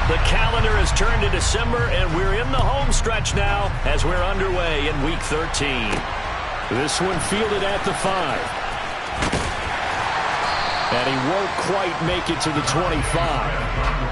The calendar has turned to December, and we're in the home stretch now as we're underway in Week 13. This one fielded at the 5. And he won't quite make it to the 25.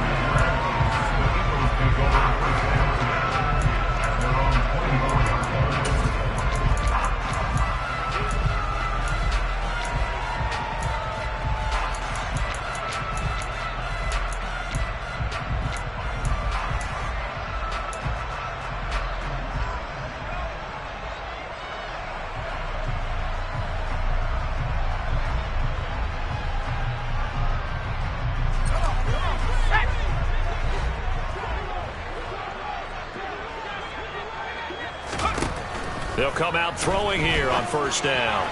They'll come out throwing here on first down.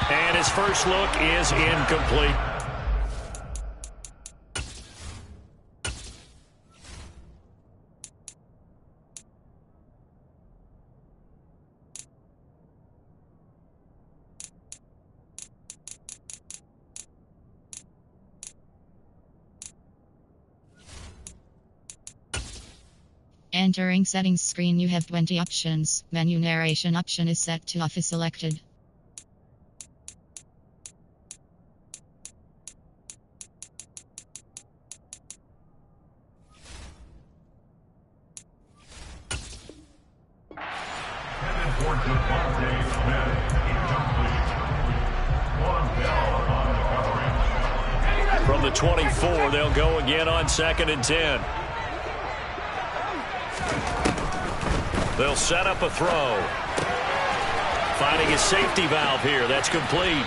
And his first look is incomplete. Entering settings screen, you have 20 options. Menu narration option is set to off is selected. From the 24, they'll go again on 2nd and 10. They'll set up a throw. Finding a safety valve here. That's complete.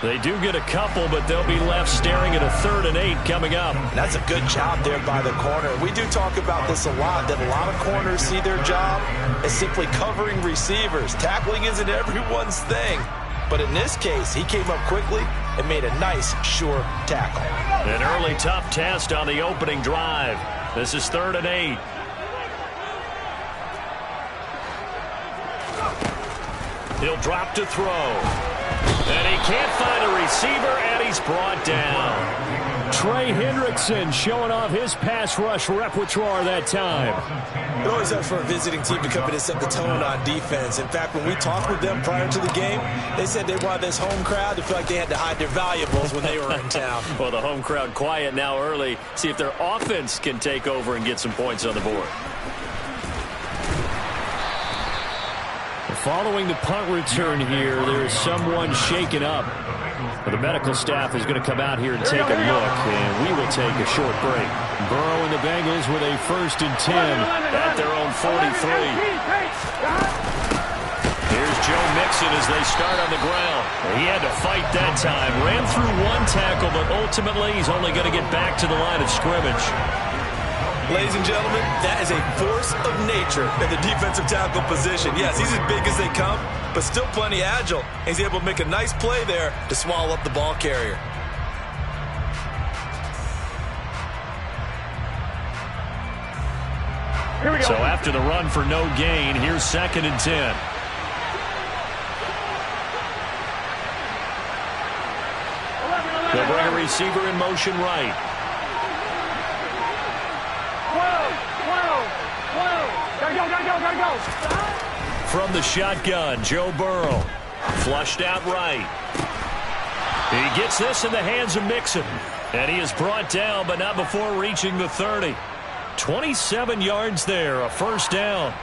They do get a couple, but they'll be left staring at a 3rd and 8 coming up. That's a good job there by the corner. We do talk about this a lot, that a lot of corners see their job as simply covering receivers. Tackling isn't everyone's thing. But in this case, he came up quickly and made a nice, sure tackle. An early tough test on the opening drive. This is 3rd and 8. He'll drop to throw. And he can't find a receiver, and he's brought down. Trey Hendrickson showing off his pass rush repertoire that time. It always helps for a visiting team to come in and set the tone on defense. In fact, when we talked with them prior to the game, they said they wanted this home crowd to feel like they had to hide their valuables when they were in town. Well, the home crowd quiet now early. See if their offense can take over and get some points on the board. Following the punt return here, there is someone shaken up. The medical staff is going to come out here and take a look, and we will take a short break. Burrow and the Bengals with a 1st and 10 at their own 43. Here's Joe Mixon as they start on the ground. He had to fight that time. Ran through one tackle, but ultimately he's only going to get back to the line of scrimmage. Ladies and gentlemen, that is a force of nature in the defensive tackle position. Yes, he's as big as they come, but still plenty agile. He's able to make a nice play there to swallow up the ball carrier. Here we go. So after the run for no gain, here's 2nd and 10. They'll bring a receiver in motion right. From the shotgun, Joe Burrow. Flushed out right. He gets this in the hands of Mixon. And he is brought down, but not before reaching the 30. 27 yards there, a 1st down.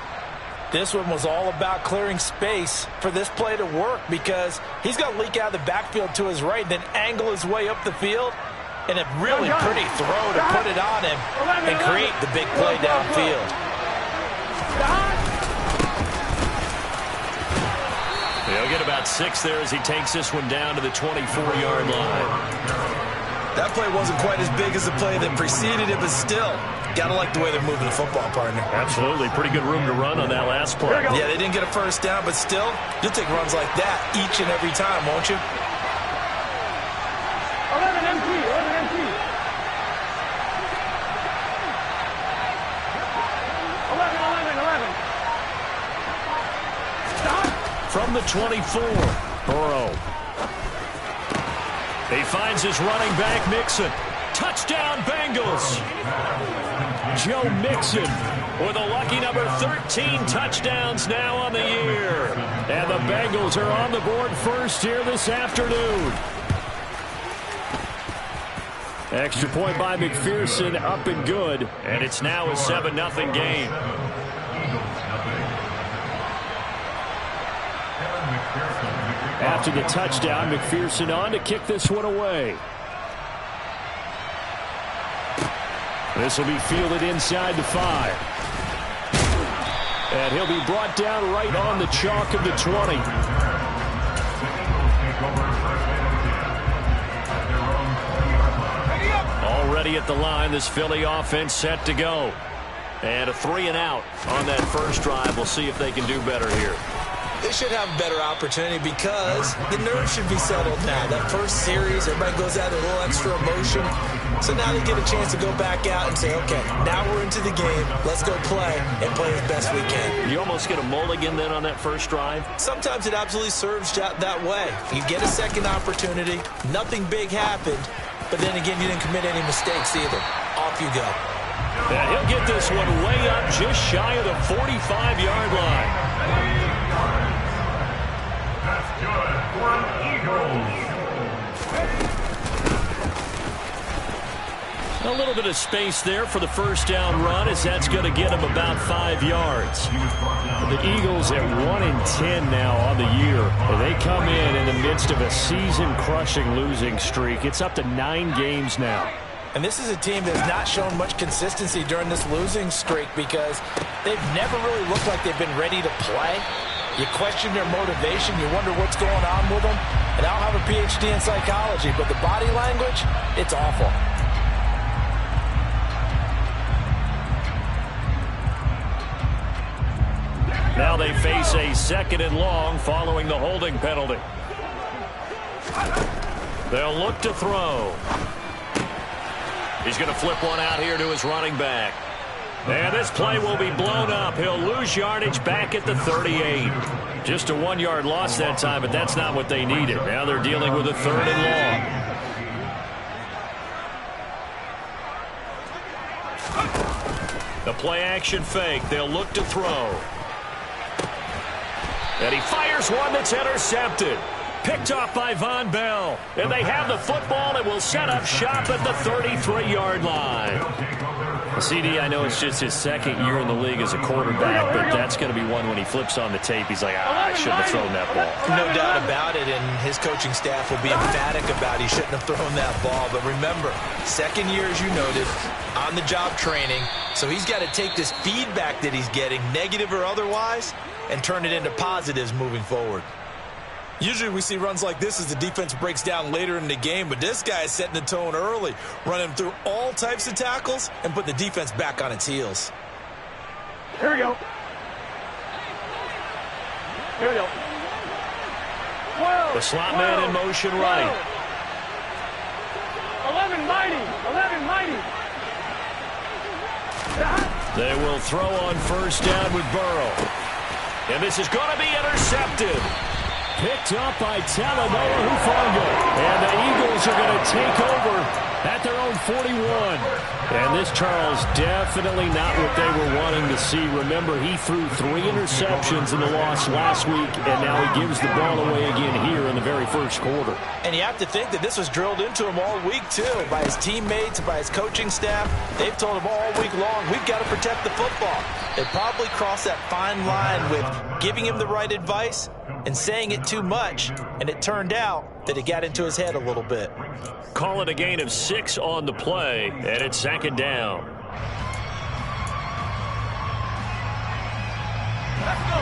This one was all about clearing space for this play to work because he's going to leak out of the backfield to his right, then angle his way up the field. And a really pretty throw to put it on him and create the big play downfield. He'll get about 6 there as he takes this one down to the 24-yard line. That play wasn't quite as big as the play that preceded it, but still, got to like the way they're moving the football, partner. Absolutely. Pretty good room to run on that last play. Yeah, they didn't get a 1st down, but still, you'll take runs like that each and every time, won't you? 11 MT, 11 MT. 11. From the 24, Burrow. He finds his running back, Mixon. Touchdown, Bengals. Joe Mixon with a lucky number 13 touchdowns now on the year. And the Bengals are on the board first here this afternoon. Extra point by McPherson, up and good. And it's now a 7-0 game. After the touchdown, McPherson on to kick this one away. This will be fielded inside the 5. And he'll be brought down right on the chalk of the 20. Already at the line, this Philly offense set to go. And a 3-and-out on that first drive. We'll see if they can do better here. They should have a better opportunity because the nerves should be settled now. That first series, everybody goes out with a little extra emotion. So now they get a chance to go back out and say, okay, now we're into the game. Let's go play and play as best we can. You almost get a mulligan then on that first drive? Sometimes it absolutely serves that way. You get a second opportunity. Nothing big happened. But then again, you didn't commit any mistakes either. Off you go. And he'll get this one way up just shy of the 45-yard line. That's good for an Eagles. A little bit of space there for the first down run, as that's going to get him about 5 yards. The Eagles at 1-10 now on the year. They come in the midst of a season-crushing losing streak. It's up to 9 games now. And this is a team that's not shown much consistency during this losing streak because they've never really looked like they've been ready to play. You question their motivation. You wonder what's going on with them. And I don't have a PhD in psychology, but the body language, it's awful. Now they face a 2nd and long following the holding penalty. They'll look to throw. He's going to flip one out here to his running back. And this play will be blown up. He'll lose yardage back at the 38. Just a 1-yard loss that time, but that's not what they needed. Now they're dealing with a 3rd and long. The play action fake. They'll look to throw. And he fires one that's intercepted. Picked off by Von Bell. And they have the football and will set up shop at the 33-yard line. CD, I know it's just his 2nd year in the league as a quarterback, but that's going to be one when he flips on the tape. He's like, I shouldn't have thrown that ball. No doubt about it, and his coaching staff will be emphatic about he shouldn't have thrown that ball. But remember, 2nd year, as you noted, on-the-job training. So he's got to take this feedback that he's getting, negative or otherwise, and turn it into positives moving forward. Usually we see runs like this as the defense breaks down later in the game, but this guy is setting the tone early, running through all types of tackles and putting the defense back on its heels. Here we go. Here we go. 12, The slot man in motion right. 11 mighty. 11 mighty. They will throw on first down with Burrow. And this is going to be intercepted. Picked up by Talanoa Hufanga. And the Eagles are going to take over at their own 41. And this, Charles, definitely not what they were wanting to see. Remember, he threw 3 interceptions in the loss last week, and now he gives the ball away again here in the very first quarter. And you have to think that this was drilled into him all week, too, by his teammates, by his coaching staff. They've told him all week long, we've got to protect the football. They probably crossed that fine line with giving him the right advice and saying it too much, and it turned out that it got into his head a little bit. Call it a gain of 6 on the play, and it's 2nd down. Let's go.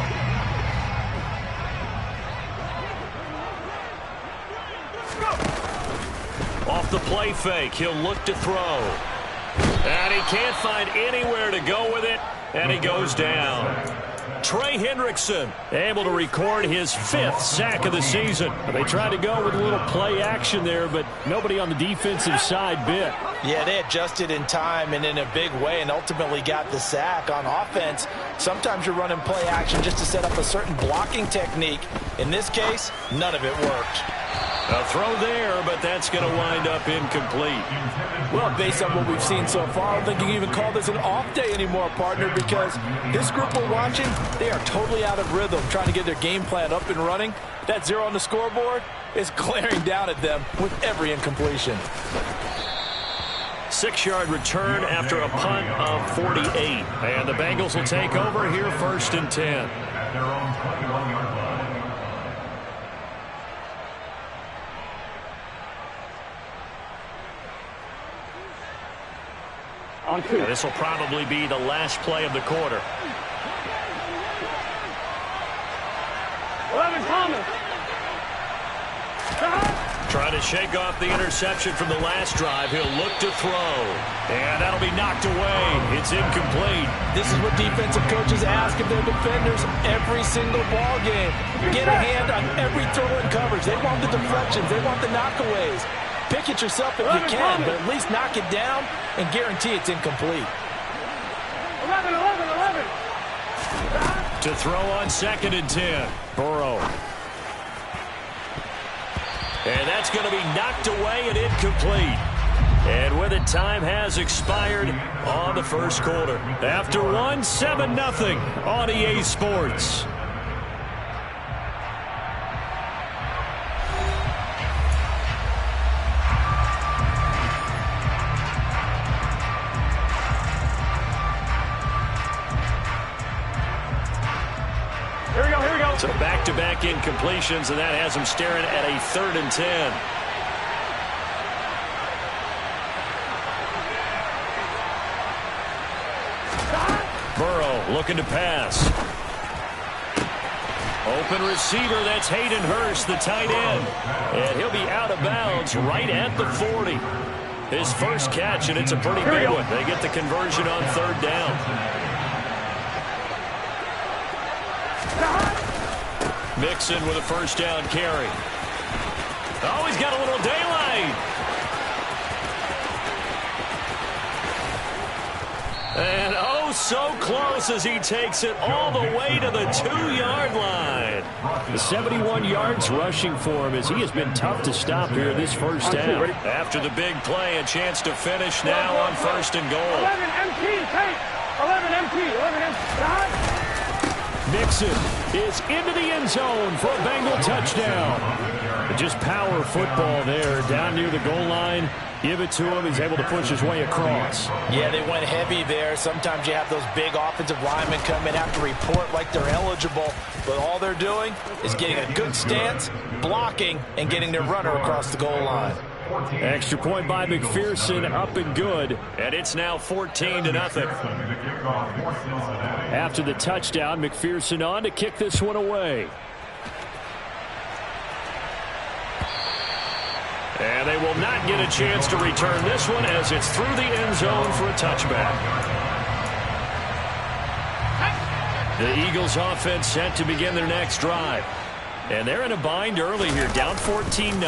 Off the play fake, he'll look to throw. And he can't find anywhere to go with it, and he goes down. Trey Hendrickson able to record his 5th sack of the season. They tried to go with a little play action there, but nobody on the defensive side bit. Yeah, they adjusted in time and in a big way and ultimately got the sack. On offense, sometimes you're running play action just to set up a certain blocking technique. In this case, none of it worked. A throw there, but that's going to wind up incomplete. Well, based on what we've seen so far, I don't think you can even call this an off day anymore, partner, because this group we're watching, they are totally out of rhythm, trying to get their game plan up and running. That 0 on the scoreboard is glaring down at them with every incompletion. 6-yard return after a punt of 48. And the Bengals will take over here 1st and 10. At their own 21-yard line. This will probably be the last play of the quarter. 11 Thomas. Trying to shake off the interception from the last drive. He'll look to throw. And that'll be knocked away. It's incomplete. This is what defensive coaches ask of their defenders every single ball game. Get a hand on every throw in coverage. They want the deflections. They want the knockaways. Pick it yourself if you can, but at least knock it down and guarantee it's incomplete. 11. To throw on 2nd and 10. Burrow. And that's going to be knocked away and incomplete. And with it, time has expired on the first quarter. After one, 7-0 on EA Sports. So back-to-back incompletions, and that has him staring at a 3rd and 10. Burrow looking to pass. Open receiver, that's Hayden Hurst, the tight end. And he'll be out of bounds right at the 40. His first catch, and it's a pretty big one. They get the conversion on 3rd down. Mixon with a 1st down carry. Oh, he's got a little daylight. And oh, so close as he takes it all the way to the 2-yard line. The 71 yards rushing for him as he has been tough to stop here this first down. After the big play, a chance to finish now on 1st and goal. 11 MT, take. 11 MT, 11 MT. Mixon is into the end zone for a Bengal touchdown. But just power football there down near the goal line. Give it to him. He's able to push his way across. Yeah, they went heavy there. Sometimes you have those big offensive linemen come in, have to report like they're eligible. But all they're doing is getting a good stance, blocking, and getting their runner across the goal line. Extra point by McPherson, up and good. And it's now 14-0. After the touchdown, McPherson on to kick this one away. And they will not get a chance to return this one as it's through the end zone for a touchback. The Eagles offense set to begin their next drive. And they're in a bind early here, down 14-0.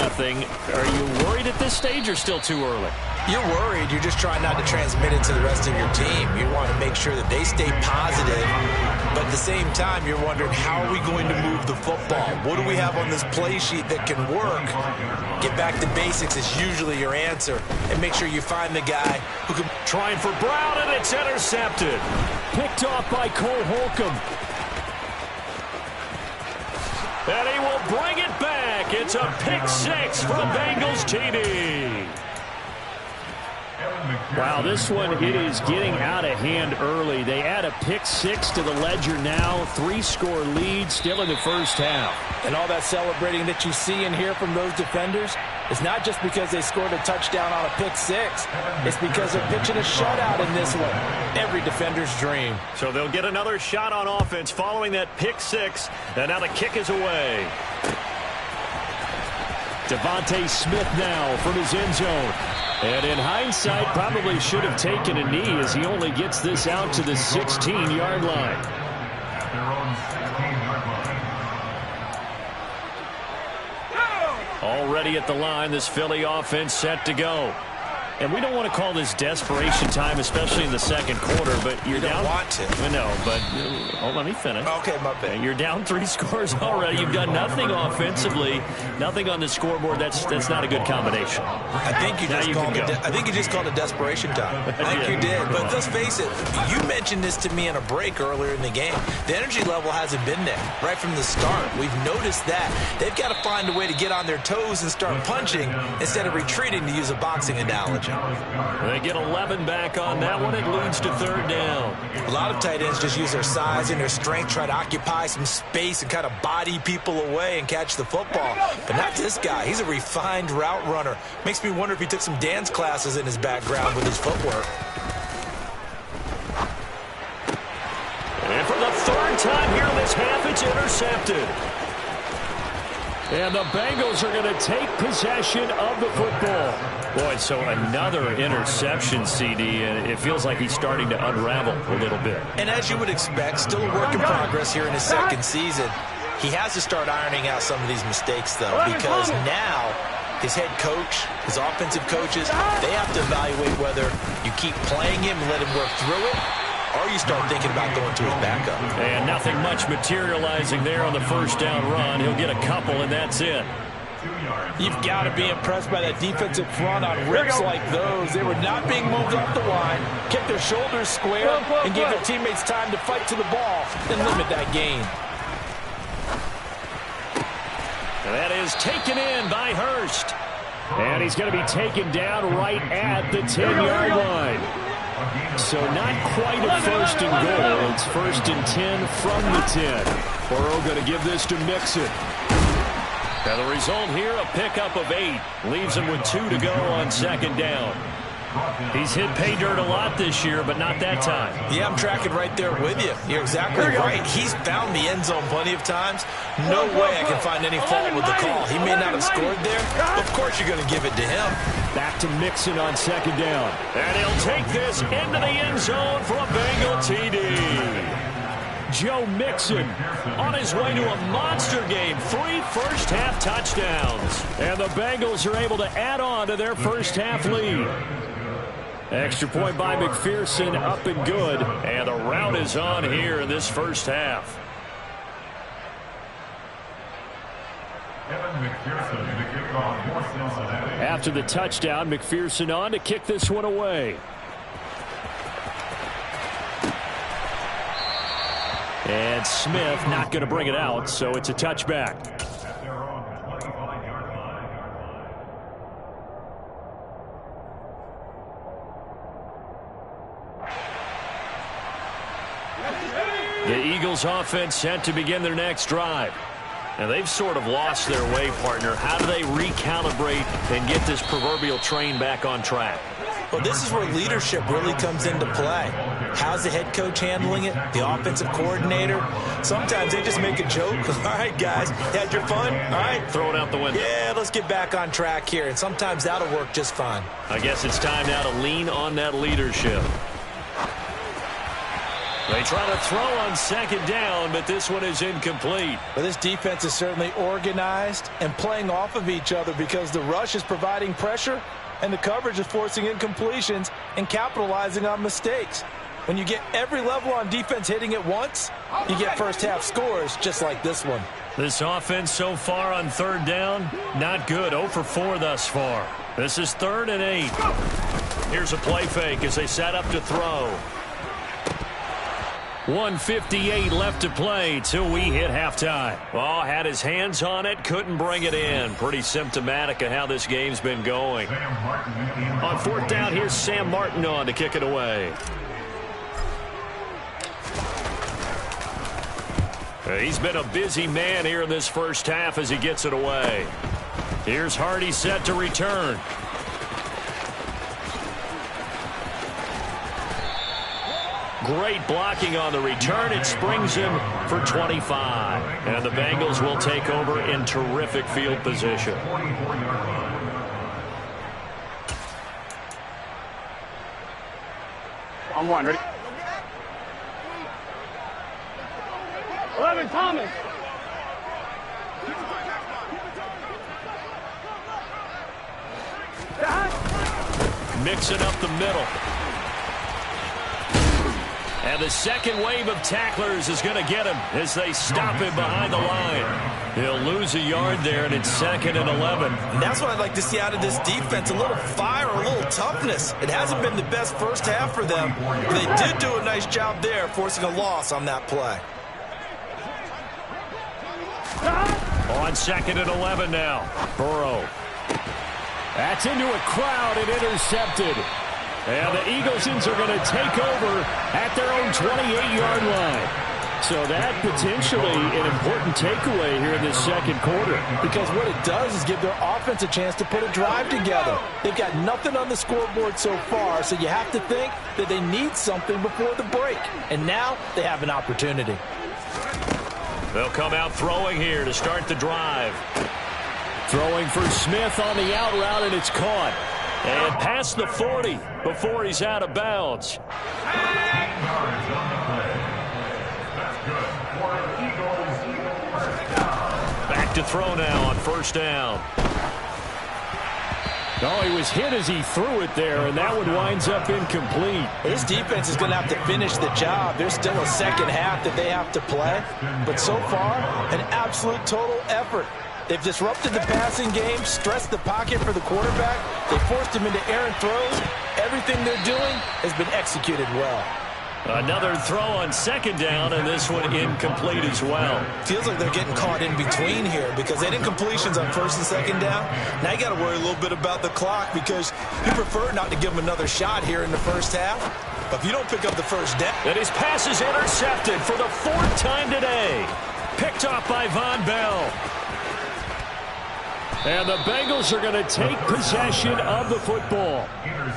Are you worried at this stage or still too early? You're worried. You're just trying not to transmit it to the rest of your team. You want to make sure that they stay positive. But at the same time, you're wondering, how are we going to move the football? What do we have on this play sheet that can work? Get back to basics is usually your answer. And make sure you find the guy who can... Trying for Brown, and it's intercepted. Picked off by Cole Holcomb. And he will bring it back. It's a pick 6 for the Bengals TD. Wow, this one, it is getting out of hand early. They add a pick 6 to the ledger now. 3-score lead still in the first half. And all that celebrating that you see and hear from those defenders is not just because they scored a touchdown on a pick 6. It's because they're pitching a shutout in this one. Every defender's dream. So they'll get another shot on offense following that pick 6. And now the kick is away. Devontae Smith now from his end zone. And in hindsight, probably should have taken a knee as he only gets this out to the 16-yard line. At their own 16-yard line. Already at the line, this Philly offense set to go. And we don't want to call this desperation time, especially in the second quarter, but you're down. You don't want to. No, but let me finish. Okay, my bad. You're down 3 scores already. You've done nothing offensively, nothing on the scoreboard. That's not a good combination. I think you just called it desperation time. I think you did. But let's face it, you mentioned this to me in a break earlier in the game. The energy level hasn't been there right from the start. We've noticed that. They've got to find a way to get on their toes and start punching instead of retreating, to use a boxing analogy. They get 11 back on that one. It leads to third down. A lot of tight ends just use their size and their strength, try to occupy some space and kind of body people away and catch the football. But not this guy. He's a refined route runner. Makes me wonder if he took some dance classes in his background with his footwork. And for the third time here in this half, it's intercepted. And the Bengals are going to take possession of the football. Boy, so another interception, CD, and it feels like he's starting to unravel a little bit. And as you would expect, still a work in progress here in his second season. He has to start ironing out some of these mistakes, though, because now his head coach, his offensive coaches, they have to evaluate whether you keep playing him and let him work through it, or you start thinking about going to his backup. And nothing much materializing there on the first down run. He'll get a couple, and that's it. You've got to be impressed by that defensive front on rips like those. They were not being moved off the line, kept their shoulders square, and gave their teammates time to fight to the ball and limit that gain. That is taken in by Hurst. And he's going to be taken down right at the 10-yard line. So not quite a first and goal. It's first and 10 from the 10. Burrow going to give this to Mixon. Now the result here, a pickup of 8. Leaves him with 2 to go on second down. He's hit pay dirt a lot this year, but not that time. Yeah, I'm tracking right there with you. You're exactly right. He's found the end zone plenty of times. No way I can find any fault with the call. He may not have scored there. Of course you're going to give it to him. Back to Mixon on second down. And he'll take this into the end zone for a Bengal TD. Joe Mixon on his way to a monster game. 3 first-half touchdowns. And the Bengals are able to add on to their first-half lead. Extra point by McPherson, up and good. And the rout is on here in this first half. After the touchdown, McPherson on to kick this one away. And Smith not going to bring it out, so it's a touchback. The Eagles offense set to begin their next drive. And they've sort of lost their way, partner. How do they recalibrate and get this proverbial train back on track? Well, this is where leadership really comes into play. How's the head coach handling it? The offensive coordinator? Sometimes they just make a joke. All right, guys, had your fun? All right. Throw it out the window. Yeah, let's get back on track here. And sometimes that'll work just fine. I guess it's time now to lean on that leadership. They try to throw on second down, but this one is incomplete. Well, this defense is certainly organized and playing off of each other because the rush is providing pressure and the coverage is forcing incompletions and capitalizing on mistakes. When you get every level on defense hitting at once, you get first-half scores just like this one. This offense so far on third down, not good. 0 for 4 thus far. This is 3rd and 8. Here's a play fake as they set up to throw. 1:58 left to play till we hit halftime. Oh, had his hands on it, couldn't bring it in. Pretty symptomatic of how this game's been going. On 4th down, here's Sam Martin on to kick it away. He's been a busy man here in this first half as he gets it away. Here's Hardy set to return. Great blocking on the return. It springs him for 25. And the Bengals will take over in terrific field position. On 1, ready? 11, Thomas. mixing up the middle. And the second wave of tacklers is going to get him as they stop him behind the line. He'll lose a yard there, and it's 2nd and 11. And that's what I'd like to see out of this defense, a little fire, a little toughness. It hasn't been the best first half for them. They did do a nice job there, forcing a loss on that play. On 2nd and 11 now. Burrow. That's into a crowd and intercepted. And the Eaglesons are going to take over at their own 28-yard line. So that potentially an important takeaway here in this second quarter. Because what it does is give their offense a chance to put a drive together. They've got nothing on the scoreboard so far, so you have to think that they need something before the break. And now they have an opportunity. They'll come out throwing here to start the drive. Throwing for Smith on the out route, and it's caught. And past the 40 before he's out of bounds. Back to throw now on first down. Oh, he was hit as he threw it there, and that one winds up incomplete. This defense is going to have to finish the job. There's still a second half that they have to play. But so far, an absolute total effort. They've disrupted the passing game, stressed the pocket for the quarterback. They forced him into errant throws. Everything they're doing has been executed well. Another throw on second down, and this one incomplete as well. Feels like they're getting caught in between here because they didn't completions on first and second down. Now you got to worry a little bit about the clock because you prefer not to give them another shot here in the first half. But if you don't pick up the first down. And his pass is intercepted for the 4th time today. Picked off by Von Bell. And the Bengals are going to take possession of the football.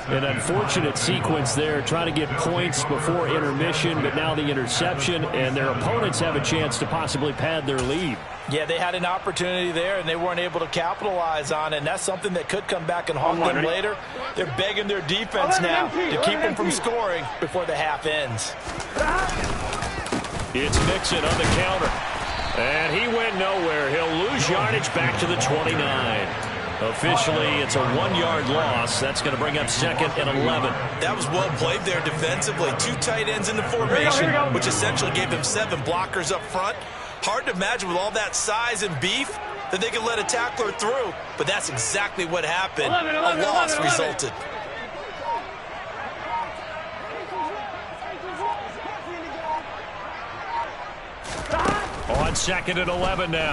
An unfortunate sequence there, trying to get points before intermission, but now the interception, and their opponents have a chance to possibly pad their lead. Yeah, they had an opportunity there, and they weren't able to capitalize on it, and that's something that could come back and haunt them later. They're begging their defense now to keep them from scoring before the half ends. It's Mixon on the counter. And he went nowhere. He'll lose yardage back to the 29. Officially, it's a 1-yard loss. That's going to bring up 2nd and 11. That was well played there defensively. 2 tight ends in the formation, which essentially gave them 7 blockers up front. Hard to imagine with all that size and beef that they could let a tackler through. But that's exactly what happened. A loss resulted. On 2nd and 11 now.